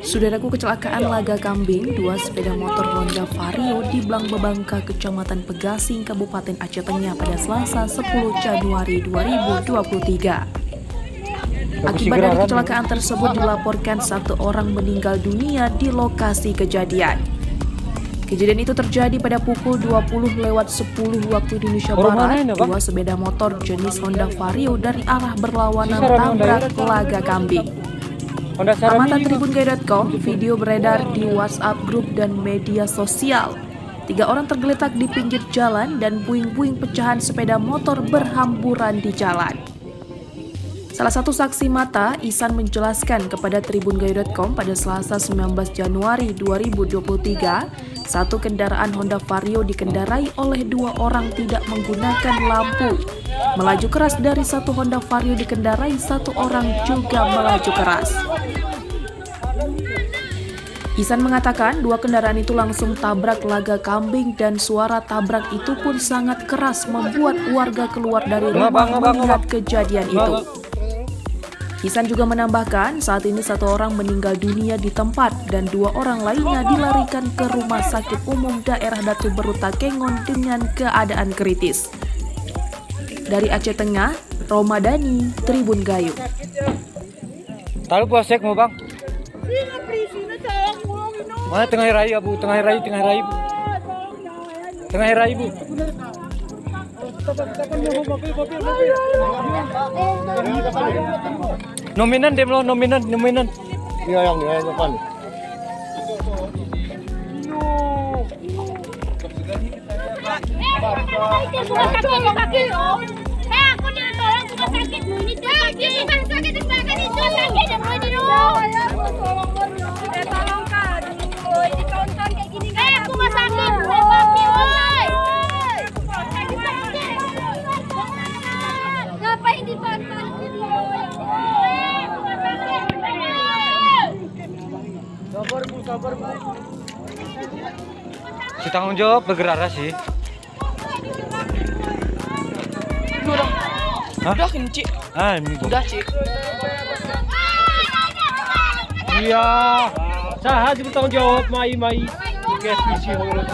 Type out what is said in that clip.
Saudaraku, kecelakaan laga kambing, dua sepeda motor Honda Vario di Blang Bebangka, Kecamatan Pegasing, Kabupaten Aceh Tengah pada Selasa 10 Januari 2023. Akibat dari kecelakaan tersebut dilaporkan satu orang meninggal dunia di lokasi kejadian. Kejadian itu terjadi pada pukul 20:10 waktu Indonesia Barat. Dua sepeda motor jenis Honda Vario dari arah berlawanan tabrak laga kambing. Amatan tribunggai.com, video beredar di WhatsApp grup dan media sosial. 3 orang tergeletak di pinggir jalan dan puing-puing pecahan sepeda motor berhamburan di jalan. Salah satu saksi mata, Ihsan, menjelaskan kepada tribunggai.com pada Selasa 19 Januari 2023, satu kendaraan Honda Vario dikendarai oleh 2 orang tidak menggunakan lampu. Melaju keras dari satu Honda Vario dikendarai 1 orang juga melaju keras. Ihsan mengatakan 2 kendaraan itu langsung tabrak laga kambing dan suara tabrak itu pun sangat keras membuat warga keluar dari rumah melihat kejadian itu. Ihsan juga menambahkan saat ini 1 orang meninggal dunia di tempat dan 2 orang lainnya dilarikan ke Rumah Sakit Umum Daerah Datu Beruta Kengon dengan keadaan kritis. Dari Aceh Tengah, Romadani, Tribun Gayo. Tahu posek mau bang? Mana tengah raya bu, tengah raya bu. Tengah raya bu. Nominan dem lo, nominan. Iya yang depan. Aku ditolong cuma sakit. Ini sakit itu sakit yang mau dirubah. Tolongkan. Ditonton kayak gini. Aku nggak sakit. Ngapain ditonton? Sabar bu. Si tanggung jawab bergerak sih. Udah kenci. Udah Cik. Iya. Saya juga tanggung jawab mai. Guys isi holo.